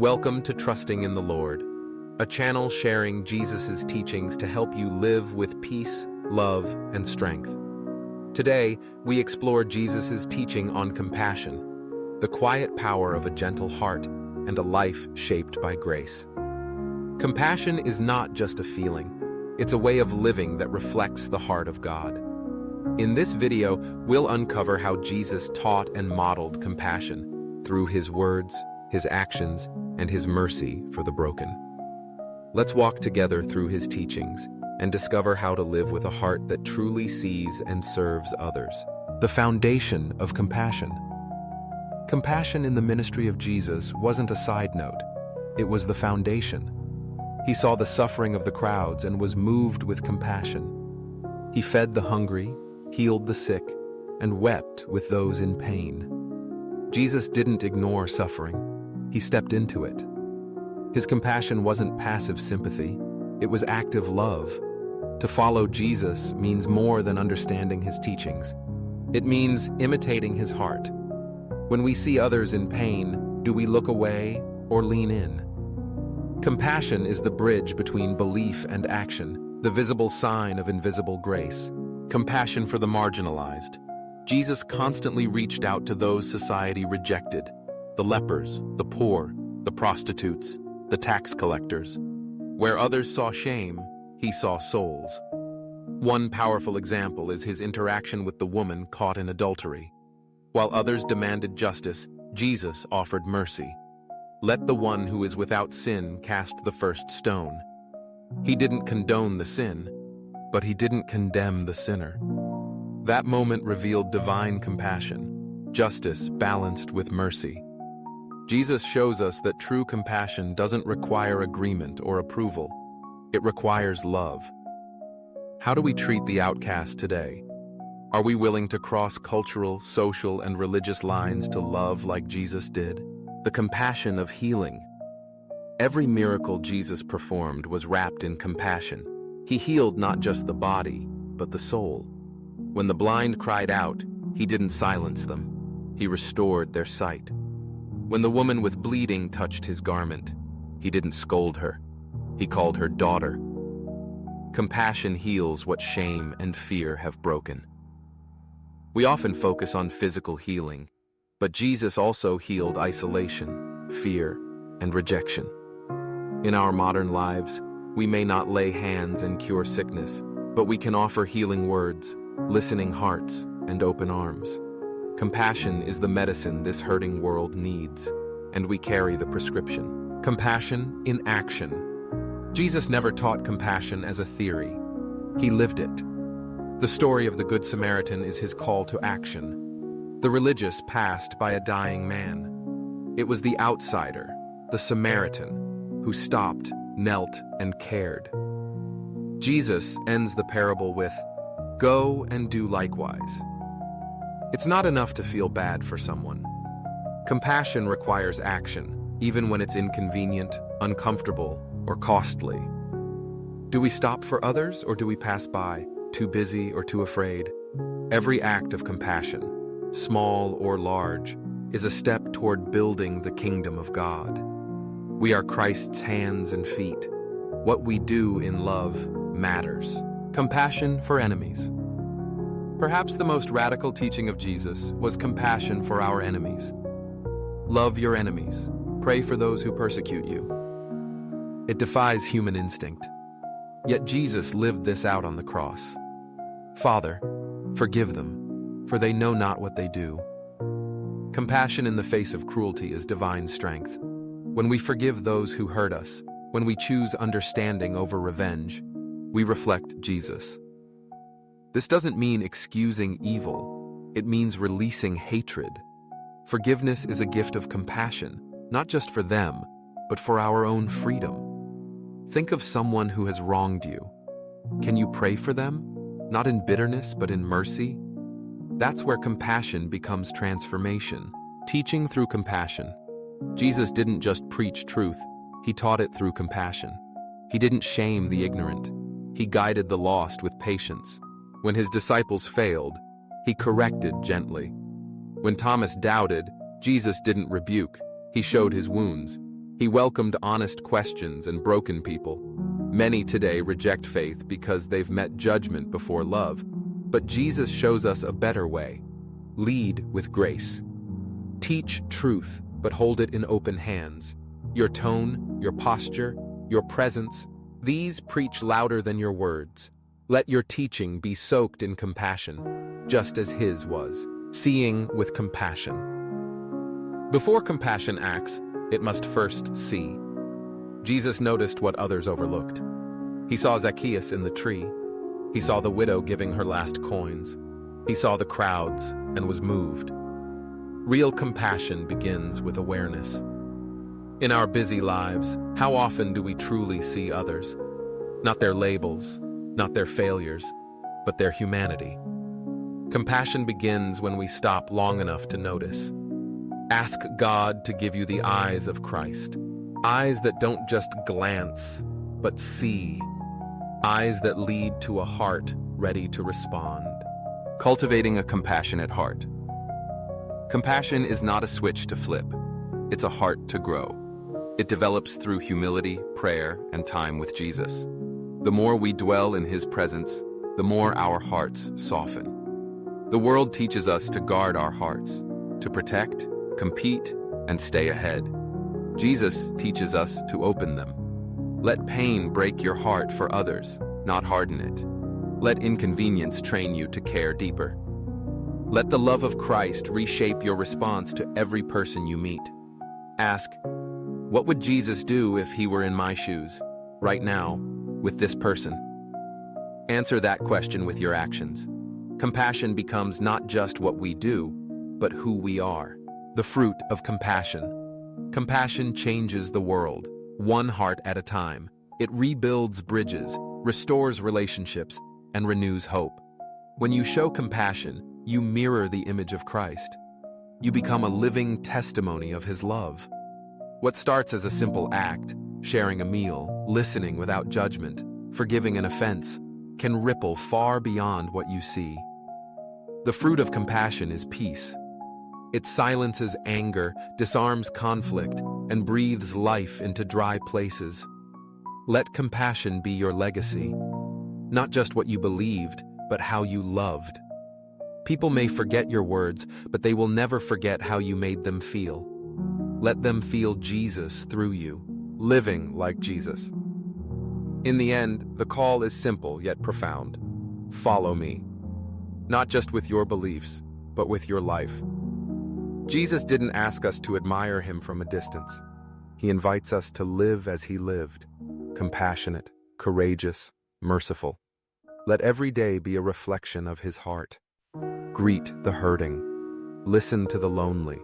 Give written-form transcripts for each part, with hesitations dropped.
Welcome to Trusting in the Lord, a channel sharing Jesus' teachings to help you live with peace, love, and strength. Today, we explore Jesus' teaching on compassion, the quiet power of a gentle heart and a life shaped by grace. Compassion is not just a feeling, it's a way of living that reflects the heart of God. In this video, we'll uncover how Jesus taught and modeled compassion through his words, his actions, and his mercy for the broken. Let's walk together through his teachings and discover how to live with a heart that truly sees and serves others. The foundation of compassion. Compassion in the ministry of Jesus wasn't a side note, it was the foundation. He saw the suffering of the crowds and was moved with compassion. He fed the hungry, healed the sick, and wept with those in pain. Jesus didn't ignore suffering. He stepped into it. His compassion wasn't passive sympathy, it was active love. To follow Jesus means more than understanding his teachings. It means imitating his heart. When we see others in pain, do we look away or lean in? Compassion is the bridge between belief and action, the visible sign of invisible grace. Compassion for the marginalized. Jesus constantly reached out to those society rejected. The lepers, the poor, the prostitutes, the tax collectors. Where others saw shame, he saw souls. One powerful example is his interaction with the woman caught in adultery. While others demanded justice, Jesus offered mercy. Let the one who is without sin cast the first stone. He didn't condone the sin, but he didn't condemn the sinner. That moment revealed divine compassion, justice balanced with mercy. Jesus shows us that true compassion doesn't require agreement or approval. It requires love. How do we treat the outcast today? Are we willing to cross cultural, social, and religious lines to love like Jesus did? The compassion of healing. Every miracle Jesus performed was wrapped in compassion. He healed not just the body, but the soul. When the blind cried out, he didn't silence them. He restored their sight. When the woman with bleeding touched his garment, he didn't scold her. He called her daughter. Compassion heals what shame and fear have broken. We often focus on physical healing, but Jesus also healed isolation, fear, and rejection. In our modern lives, we may not lay hands and cure sickness, but we can offer healing words, listening hearts, and open arms. Compassion is the medicine this hurting world needs, and we carry the prescription. Compassion in action. Jesus never taught compassion as a theory. He lived it. The story of the Good Samaritan is his call to action. The religious passed by a dying man. It was the outsider, the Samaritan, who stopped, knelt, and cared. Jesus ends the parable with, "Go and do likewise." It's not enough to feel bad for someone. Compassion requires action, even when it's inconvenient, uncomfortable, or costly. Do we stop for others or do we pass by, too busy or too afraid? Every act of compassion, small or large, is a step toward building the kingdom of God. We are Christ's hands and feet. What we do in love matters. Compassion for enemies. Perhaps the most radical teaching of Jesus was compassion for our enemies. Love your enemies. Pray for those who persecute you. It defies human instinct. Yet Jesus lived this out on the cross. Father, forgive them, for they know not what they do. Compassion in the face of cruelty is divine strength. When we forgive those who hurt us, when we choose understanding over revenge, we reflect Jesus. This doesn't mean excusing evil. It means releasing hatred. Forgiveness is a gift of compassion, not just for them, but for our own freedom. Think of someone who has wronged you. Can you pray for them? Not in bitterness, but in mercy? That's where compassion becomes transformation. Teaching through compassion. Jesus didn't just preach truth, he taught it through compassion. He didn't shame the ignorant. He guided the lost with patience. When his disciples failed, he corrected gently. When Thomas doubted, Jesus didn't rebuke. He showed his wounds. He welcomed honest questions and broken people. Many today reject faith because they've met judgment before love. But Jesus shows us a better way. Lead with grace. Teach truth, but hold it in open hands. Your tone, your posture, your presence, these preach louder than your words. Let your teaching be soaked in compassion, just as his was. Seeing with compassion. Before compassion acts, it must first see. Jesus noticed what others overlooked. He saw Zacchaeus in the tree. He saw the widow giving her last coins. He saw the crowds and was moved. Real compassion begins with awareness. In our busy lives, how often do we truly see others? Not their labels, not their failures, but their humanity. Compassion begins when we stop long enough to notice. Ask God to give you the eyes of Christ. Eyes that don't just glance, but see. Eyes that lead to a heart ready to respond. Cultivating a compassionate heart. Compassion is not a switch to flip. It's a heart to grow. It develops through humility, prayer, and time with Jesus. The more we dwell in his presence, the more our hearts soften. The world teaches us to guard our hearts, to protect, compete, and stay ahead. Jesus teaches us to open them. Let pain break your heart for others, not harden it. Let inconvenience train you to care deeper. Let the love of Christ reshape your response to every person you meet. Ask, what would Jesus do if he were in my shoes, right now, with this person? Answer that question with your actions. Compassion becomes not just what we do, but who we are. The fruit of compassion. Compassion changes the world, one heart at a time. It rebuilds bridges, restores relationships, and renews hope. When you show compassion, you mirror the image of Christ. You become a living testimony of his love. What starts as a simple act, sharing a meal, listening without judgment, forgiving an offense, can ripple far beyond what you see. The fruit of compassion is peace. It silences anger, disarms conflict, and breathes life into dry places. Let compassion be your legacy. Not just what you believed, but how you loved. People may forget your words, but they will never forget how you made them feel. Let them feel Jesus through you, living like Jesus. In the end, the call is simple yet profound. Follow me. Not just with your beliefs, but with your life. Jesus didn't ask us to admire him from a distance. He invites us to live as he lived, compassionate, courageous, merciful. Let every day be a reflection of his heart. Greet the hurting. Listen to the lonely.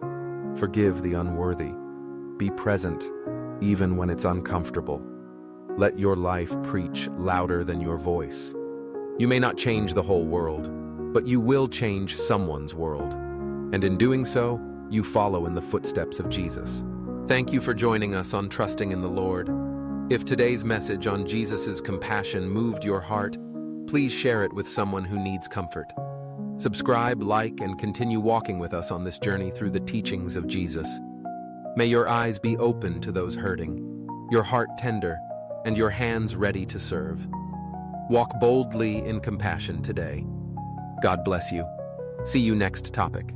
Forgive the unworthy. Be present, even when it's uncomfortable. Let your life preach louder than your voice. You may not change the whole world, but you will change someone's world. And in doing so, you follow in the footsteps of Jesus. Thank you for joining us on Trusting in the Lord. If today's message on Jesus' compassion moved your heart, please share it with someone who needs comfort. Subscribe, like, and continue walking with us on this journey through the teachings of Jesus. May your eyes be open to those hurting, your heart tender, and your hands ready to serve. Walk boldly in compassion today. God bless you. See you next topic.